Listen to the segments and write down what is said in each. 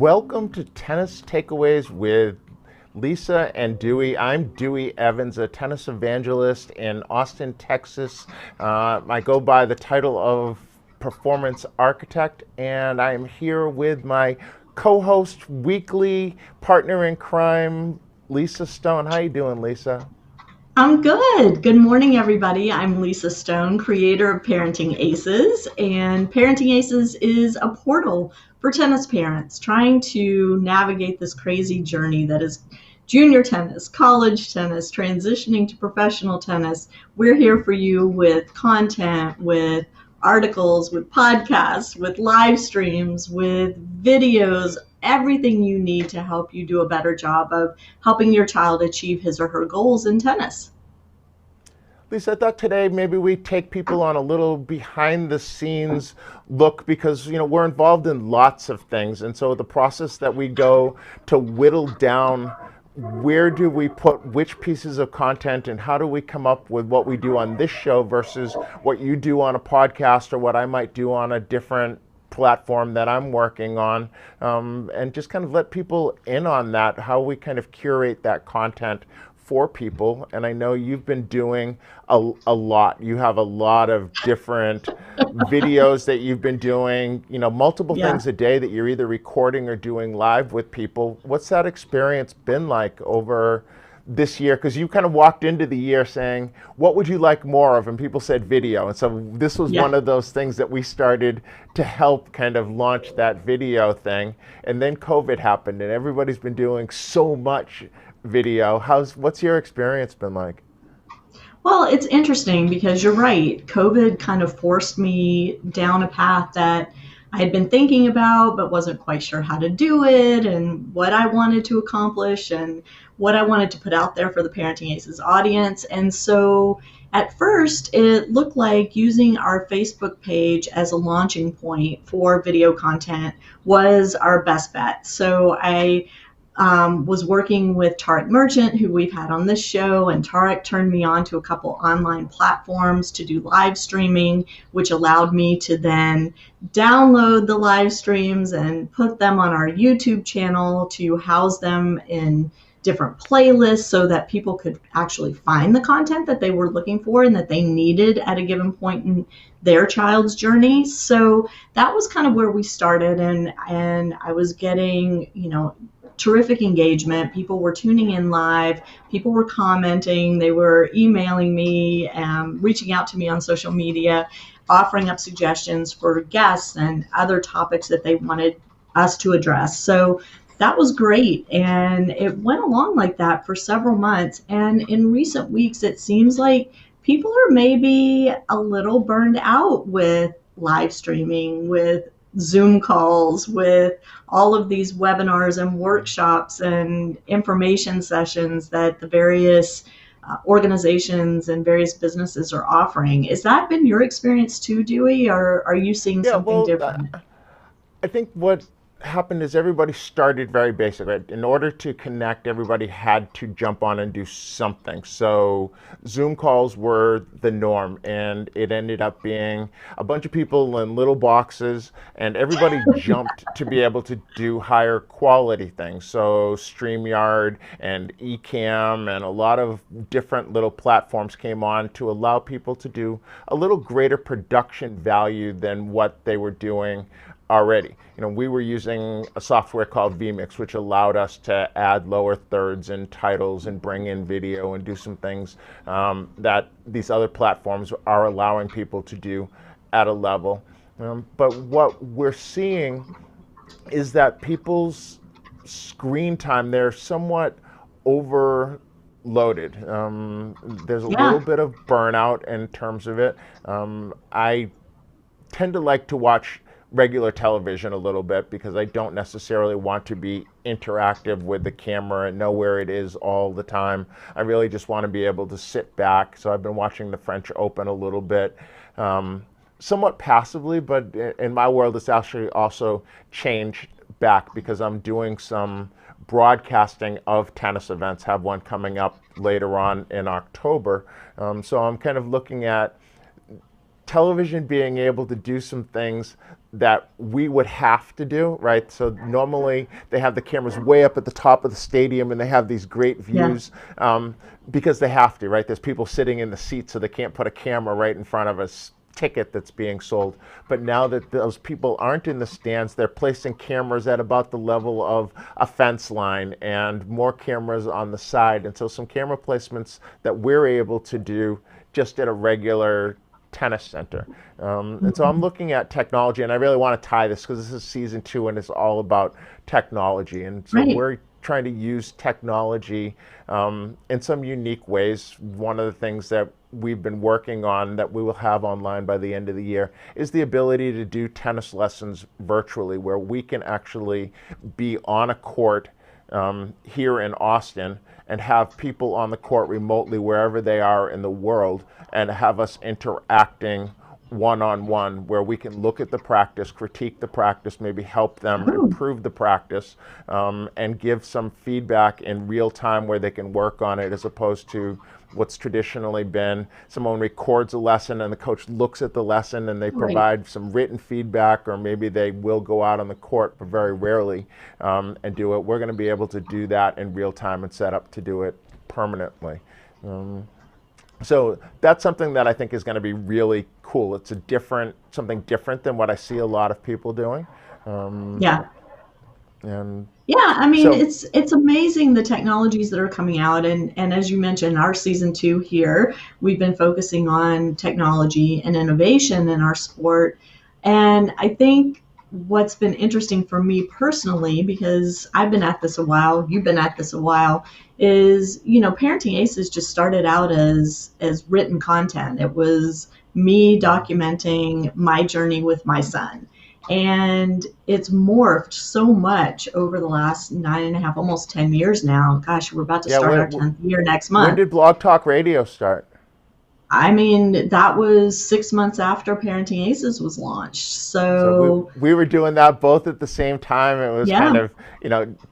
Welcome to Tennis Takeaways with Lisa and Duey. I'm Duey Evans, a tennis evangelist in Austin, Texas. I go by the title of performance architect, and I'm here with my co-host, weekly partner in crime, Lisa Stone. How you doing, Lisa? I'm good. Good morning, everybody. I'm Lisa Stone, creator of Parenting Aces. And Parenting Aces is a portal for tennis parents trying to navigate this crazy journey that is junior tennis, college tennis, transitioning to professional tennis. We're here for you with content, with articles, with podcasts, with live streams, with videos, everything you need to help you do a better job of helping your child achieve his or her goals in tennis. Lisa, I thought today maybe we take people on a little behind the scenes look because we're involved in lots of things, and so the process that we go to whittle down where do we put which pieces of content and how do we come up with what we do on this show versus what you do on a podcast or what I might do on a different platform that I'm working on, and just kind of let people in on that, how we kind of curate that content for people. And I know you've been doing a lot. You have a lot of different videos that you've been doing, multiple Yeah. things a day that you're either recording or doing live with people. What's that experience been like over this year? Because you kind of walked into the year saying, what would you like more of? And people said video. And so this was Yeah. one of those things that we started to help kind of launch that video thing. And then COVID happened and everybody's been doing so much video. What's your experience been like? Well, it's interesting because you're right. COVID kind of forced me down a path that I had been thinking about, but wasn't quite sure how to do it and what I wanted to accomplish and what I wanted to put out there for the Parenting Aces audience. And so at first, it looked like using our Facebook page as a launching point for video content was our best bet. So I was working with Tarek Merchant, who we've had on this show, and Tarek turned me on to a couple online platforms to do live streaming, which allowed me to then download the live streams and put them on our YouTube channel to house them in different playlists so that people could actually find the content that they were looking for and that they needed at a given point in their child's journey. So that was kind of where we started, and I was getting, terrific engagement. People were tuning in live. People were commenting. They were emailing me, reaching out to me on social media, offering up suggestions for guests and other topics that they wanted us to address. So that was great. And it went along like that for several months. And in recent weeks, it seems like people are maybe a little burned out with live streaming, with Zoom calls, with all of these webinars and workshops and information sessions that the various organizations and various businesses are offering. Has that been your experience too, Dewey, or are you seeing Yeah, something well, different? I think what happened is everybody started very basic. Right? In order to connect, everybody had to jump on and do something. So Zoom calls were the norm, and it ended up being a bunch of people in little boxes, and everybody jumped to be able to do higher quality things. So StreamYard and Ecamm and a lot of different little platforms came on to allow people to do a little greater production value than what they were doing already. We were using a software called vMix, which allowed us to add lower thirds and titles and bring in video and do some things that these other platforms are allowing people to do at a level. But what we're seeing is that people's screen time, they're somewhat overloaded. There's a little Yeah. bit of burnout in terms of it. I tend to like to watch regular television a little bit because I don't necessarily want to be interactive with the camera and know where it is all the time. I really just want to be able to sit back. So I've been watching the French Open a little bit, somewhat passively, but in my world, it's actually also changed back because I'm doing some broadcasting of tennis events. Have one coming up later on in October. So I'm kind of looking at television being able to do some things that we would have to do, right? So normally they have the cameras way up at the top of the stadium and they have these great Yeah. views because they have to, right? There's people sitting in the seats, so they can't put a camera right in front of us ticket that's being sold. But now that those people aren't in the stands, they're placing cameras at about the level of a fence line and more cameras on the side. And so some camera placements that we're able to do just at a regular tennis center. And so I'm Mhm. looking at technology, and I really want to tie this because this is season 2 and it's all about technology. And so Right. we're trying to use technology in some unique ways. One of the things that we've been working on that we will have online by the end of the year is the ability to do tennis lessons virtually, where we can actually be on a court here in Austin and have people on the court remotely wherever they are in the world and have us interacting one on one, where we can look at the practice, critique the practice, maybe help them Oh, improve the practice, and give some feedback in real time where they can work on it, as opposed to what's traditionally been someone records a lesson and the coach looks at the lesson and they right. provide some written feedback, or maybe they will go out on the court, but very rarely, and do it. We're going to be able to do that in real time and set up to do it permanently. Um, so that's something that I think is going to be really cool. It's something different than what I see a lot of people doing. Um, Yeah. and Yeah, I mean, so, it's amazing the technologies that are coming out, and as you mentioned, our season 2 here, we've been focusing on technology and innovation in our sport. And I think what's been interesting for me personally, because I've been at this a while, you've been at this a while, is, Parenting Aces just started out as written content. It was me documenting my journey with my son, and it's morphed so much over the last 9.5, almost 10 years now. Gosh, we're about to yeah, start our 10th year next when month. did Blog Talk Radio start? I mean, that was 6 months after Parenting Aces was launched. So we So, we were doing that both at the same time. It was yeah, kind of,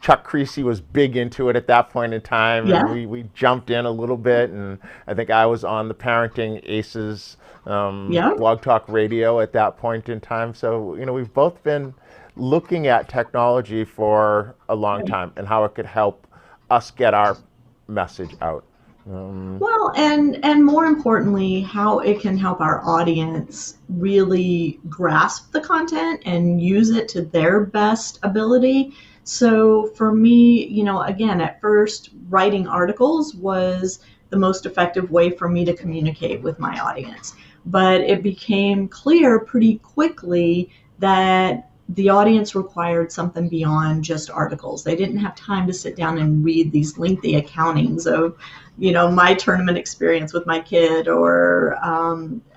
Chuck Creasy was big into it at that point in time, and yeah, we jumped in a little bit. And I think I was on the Parenting Aces yeah, Blog Talk Radio at that point in time. So we've both been looking at technology for a long right. time and how it could help us get our message out. Um, Well, and more importantly, how it can help our audience really grasp the content and use it to their best ability. So for me, again, at first, writing articles was the most effective way for me to communicate with my audience. But it became clear pretty quickly that the audience required something beyond just articles. They didn't have time to sit down and read these lengthy accountings of my tournament experience with my kid, or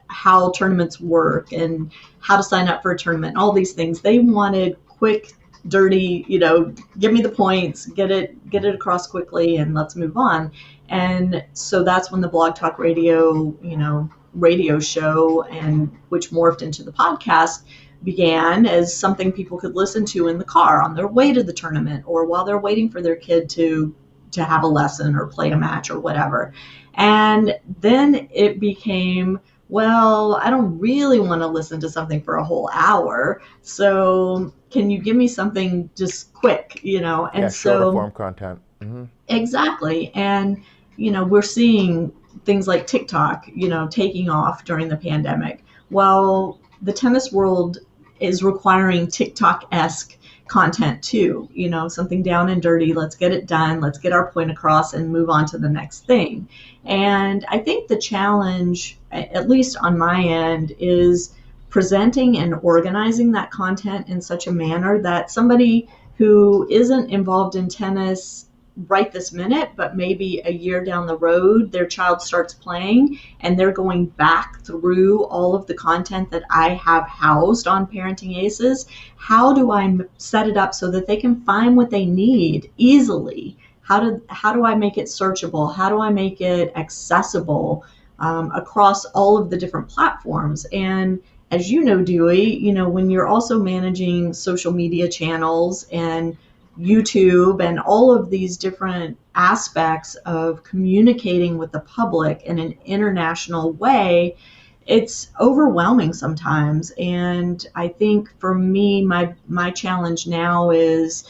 how tournaments work and how to sign up for a tournament, all these things. They wanted quick, dirty, give me the points, get it across quickly, and let's move on. And so that's when the Blog Talk Radio, radio show, and which morphed into the podcast, began as something people could listen to in the car on their way to the tournament, or while they're waiting for their kid to have a lesson or play a match or whatever. And then it became, well, I don't really want to listen to something for a whole hour. So can you give me something just quick, yeah, And shorter so form content. exactly. And, we're seeing things like TikTok, taking off during the pandemic. Well, the tennis world is requiring TikTok esque content too, something down and dirty. Let's get it done. Let's get our point across and move on to the next thing. And I think the challenge, at least on my end, is presenting and organizing that content in such a manner that somebody who isn't involved in tennis right this minute, but maybe a year down the road, their child starts playing and they're going back through all of the content that I have housed on Parenting Aces. How do I set it up so that they can find what they need easily? How do I make it searchable? How do I make it accessible across all of the different platforms? And as you know, Dewey, when you're also managing social media channels and YouTube and all of these different aspects of communicating with the public in an international way, it's overwhelming sometimes. And I think for me, my challenge now is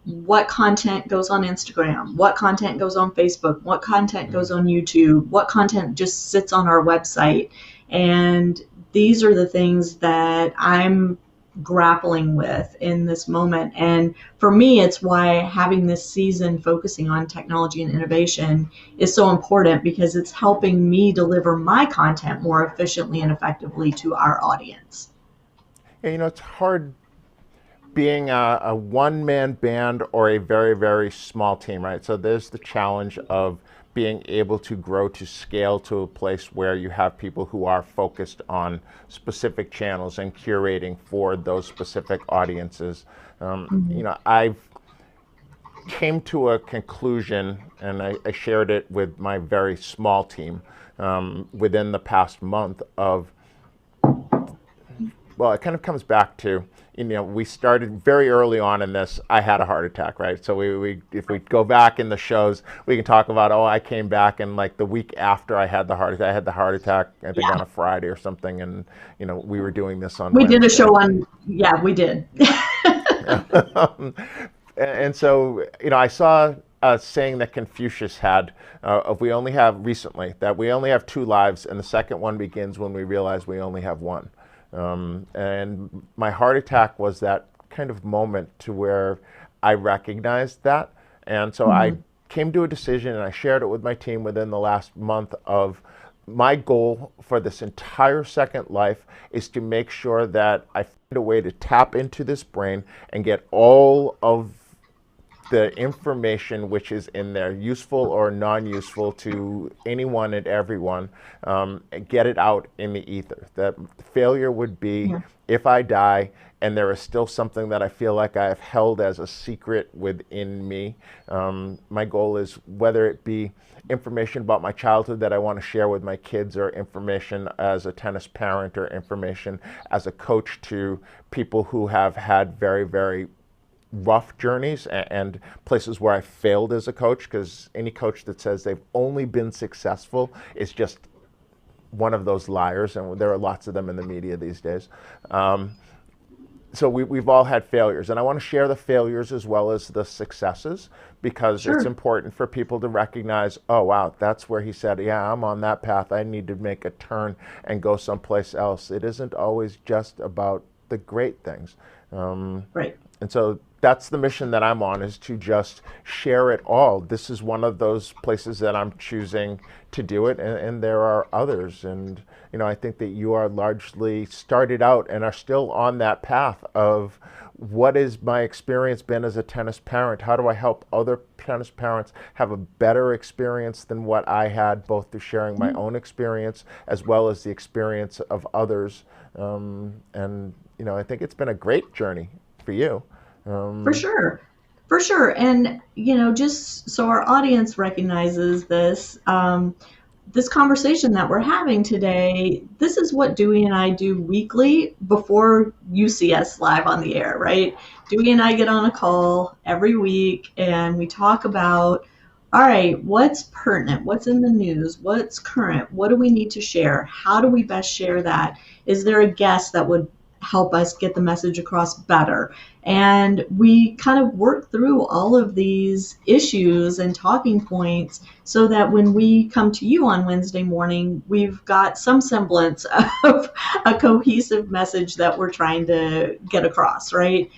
what content goes on Instagram, what content goes on Facebook, what content goes on YouTube, what content just sits on our website. And these are the things that I'm grappling with in this moment. And for me, it's why having this season focusing on technology and innovation is so important, because it's helping me deliver my content more efficiently and effectively to our audience. Yeah, it's hard being a one-man band or a very, very small team, right? So there's the challenge of being able to grow to scale to a place where you have people who are focused on specific channels and curating for those specific audiences. I've came to a conclusion, and I shared it with my very small team within the past month of, well, it kind of comes back to, we started very early on in this. I had a heart attack, right? So we if we go back in the shows, we can talk about, oh, I came back and like the week after I had the heart attack, I think on Yeah. a Friday or something, and we were doing this on We did a Wednesday. show on, yeah, we did. And so, I saw a saying that Confucius had of we only have recently, that we only have two lives, and the second one begins when we realize we only have one. And my heart attack was that kind of moment to where I recognized that. And so I Mhm. came to a decision, and I shared it with my team within the last month of my goal for this entire second life is to make sure that I find a way to tap into this brain and get all of the information which is in there, useful or non-useful to anyone and everyone, and get it out in the ether. That failure would be Yeah. if I die and there is still something that I feel like I have held as a secret within me. My goal is whether it be information about my childhood that I want to share with my kids, or information as a tennis parent, or information as a coach to people who have had very, very rough journeys and places where I failed as a coach, because any coach that says they've only been successful is just one of those liars, and there are lots of them in the media these days. So we've all had failures, and I want to share the failures as well as the successes, because it's Sure. important for people to recognize, oh wow, that's where he said, yeah, I'm on that path, I need to make a turn and go someplace else. It isn't always just about the great things. Right. And so that's the mission that I'm on, is to just share it all. This is one of those places that I'm choosing to do it, and there are others. And I think that you are largely started out and are still on that path of what is my experience been as a tennis parent? How do I help other tennis parents have a better experience than what I had, both through sharing my own experience as well as the experience of others? And I think it's been a great journey for you. For Um, sure. For sure. And, just so our audience recognizes this, this conversation that we're having today, this is what Dewey and I do weekly before you see us live on the air, right? Dewey and I get on a call every week and we talk about, all right, what's pertinent? What's in the news? What's current? What do we need to share? How do we best share that? Is there a guest that would help us get the message across better? And we kind of work through all of these issues and talking points so that when we come to you on Wednesday morning, we've got some semblance of a cohesive message that we're trying to get across, right?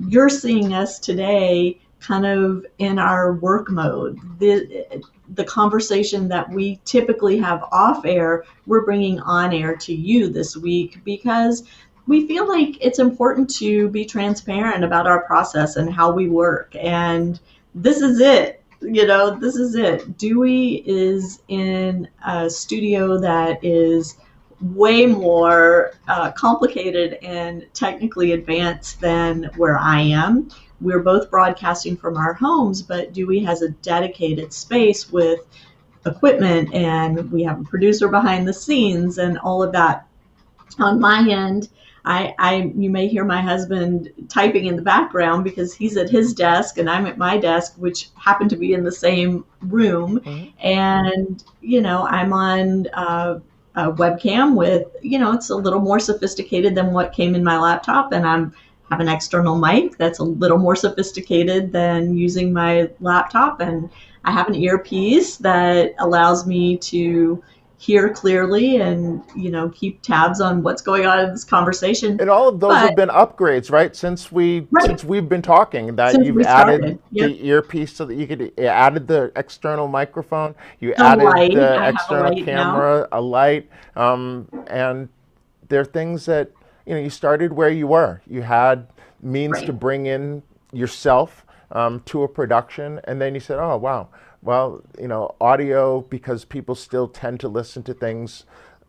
You're seeing us today kind of in our work mode. The conversation that we typically have off air, we're bringing on air to you this week because we feel like it's important to be transparent about our process and how we work. And this is it. This is it. Dewey is in a studio that is way more complicated and technically advanced than where I am. We're both broadcasting from our homes, but Dewey has a dedicated space with equipment, and we have a producer behind the scenes and all of that. On my end, you may hear my husband typing in the background because he's at his desk and I'm at my desk, which happen to be in the same room. mhm. And I'm on a webcam with, it's a little more sophisticated than what came in my laptop, and I have an external mic that's a little more sophisticated than using my laptop, and I have an earpiece that allows me to hear clearly and, keep tabs on what's going on in this conversation. And all of those But have been upgrades, right? right, Since we've been talking, that since you've we added started, yep. the earpiece so that you added the external microphone, you The added light, the I have a external light now. camera, a light, and there are things that you started where you were. You had means to Right. bring in yourself to a production, and then you said, "Oh, wow, well, audio," because people still tend to listen to things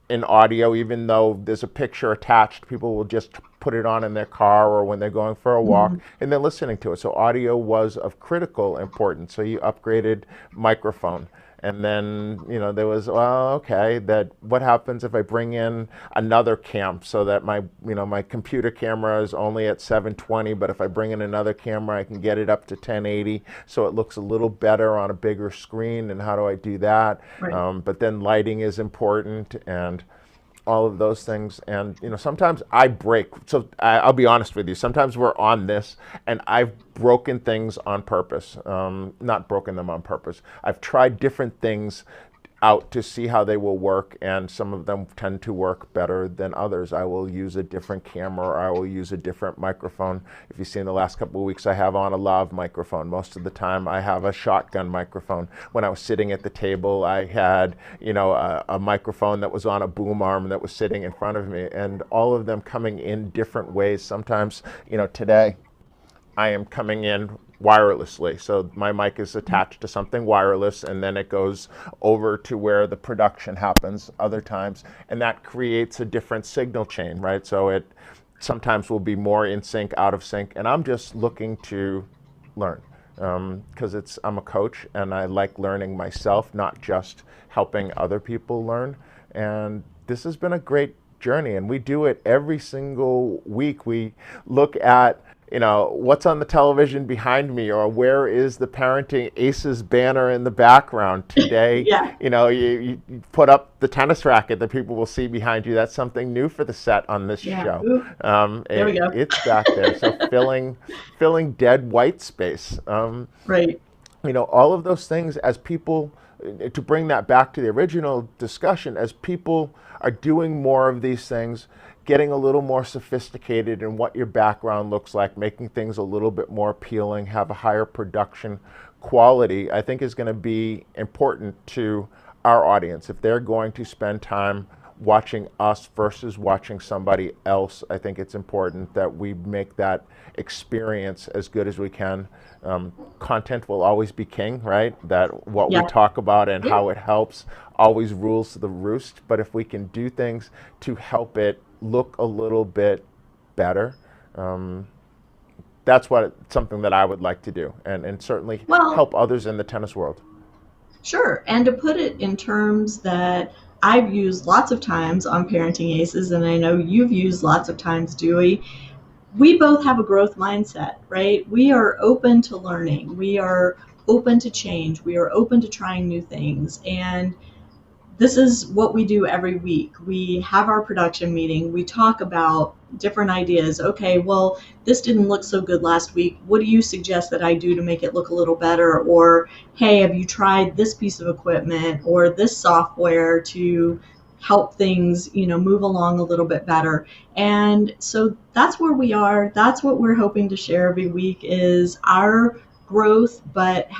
in audio, even though there's a picture attached. People will just put it on in their car or when they're going for a walk, Mhm. and they're listening to it. So audio was of critical importance. So you upgraded microphone. And then, there was, well, okay, that what happens if I bring in another cam so that my computer camera is only at 720, but if I bring in another camera, I can get it up to 1080 so it looks a little better on a bigger screen. And how do I do that? Right. But then lighting is important, and all of those things. And sometimes I break. So I'll be honest with you. Sometimes we're on this, and I've broken things on purpose. Not broken them on purpose. I've tried different things out to see how they will work, and some of them tend to work better than others. I will use a different camera, or I will use a different microphone. If you've seen the last couple of weeks, I have on a lav microphone. Most of the time I have a shotgun microphone. When I was sitting at the table, I had a microphone that was on a boom arm that was sitting in front of me, and all of them coming in different ways. Sometimes, today I am coming in wirelessly. So my mic is attached to something wireless, and then it goes over to where the production happens other times. And that creates a different signal chain, right? So it sometimes will be more in sync, out of sync. And I'm just looking to learn because I'm a coach, and I like learning myself, not just helping other people learn. And this has been a great journey, and we do it every single week. We look at what's on the television behind me, or where is the Parenting Aces banner in the background today. Yeah. You put up the tennis racket that people will see behind you. That's something new for the set on this Yeah. show. Ooh, there we go. It's back there. So filling dead white space. Right. All of those things, as people, to bring that back to the original discussion, as people are doing more of these things, getting a little more sophisticated in what your background looks like, making things a little bit more appealing, have a higher production quality, I think is going to be important to our audience. If they're going to spend time watching us versus watching somebody else, I think it's important that we make that experience as good as we can. Content will always be king, right? That what we Yeah. talk about and Yeah. how it helps always rules the roost. But if we can do things to help it look a little bit better, that's something that I would like to do, and certainly Well, help others in the tennis world. sure. And to put it in terms that I've used lots of times on Parenting Aces, and I know you've used lots of times, Dewey, we both have a growth mindset, right? We are open to learning. We are open to change. We are open to trying new things. And this is what we do every week. We have our production meeting. We talk about different ideas. Okay, well, this didn't look so good last week. What do you suggest that I do to make it look a little better? Or, hey, have you tried this piece of equipment or this software to help things, move along a little bit better? And so that's where we are. That's what we're hoping to share every week is our growth, but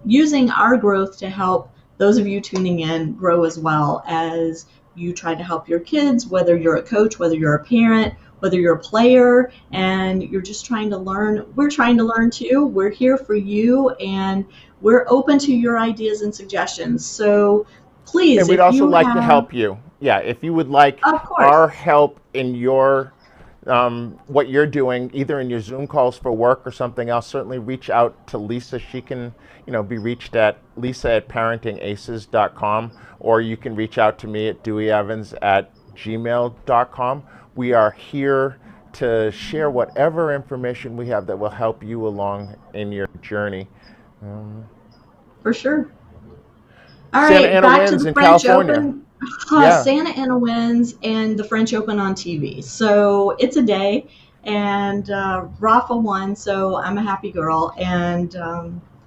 using our growth to help those of you tuning in grow as well as you try to help your kids, whether you're a coach, whether you're a parent, whether you're a player, and you're just trying to learn. We're trying to learn too. We're here for you, and we're open to your ideas and suggestions. So And please, we'd if also you like to have, help you. Yeah, if you would like of course, our help in your what you're doing, either in your Zoom calls for work or something else, certainly reach out to Lisa. She can, be reached at lisa@parentingaces.com, or you can reach out to me at deweyevans@gmail.com. We are here to share whatever information we have that will help you along in your journey. Um, for sure. All Santa right, Ana back to wins the in French California. Open. Yeah. Santa Ana wins and the French Open on TV. So it's a day, and Rafa won, so I'm a happy girl. And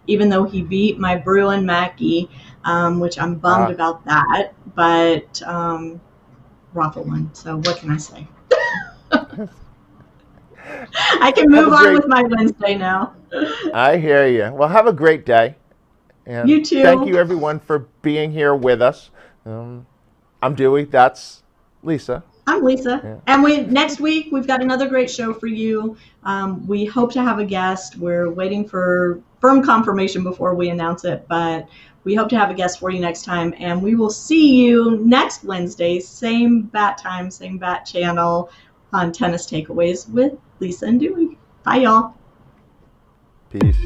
even though he beat my Bruin Mackie, which I'm bummed Ah. about that, but Rafa won. So what can I say? I can Have a move on great. with my Wednesday now. I hear you. Well, have a great day, and You thank too. you everyone for being here with us. Um, I'm Dewey. That's Lisa. I'm Lisa. Yeah. And we next week we've got another great show for you. We hope to have a guest. We're waiting for firm confirmation before we announce it, but we hope to have a guest for you next time. And we will see you next Wednesday, same bat time, same bat channel on Tennis Takeaways with Lisa and Dewey. Bye, y'all. Peace.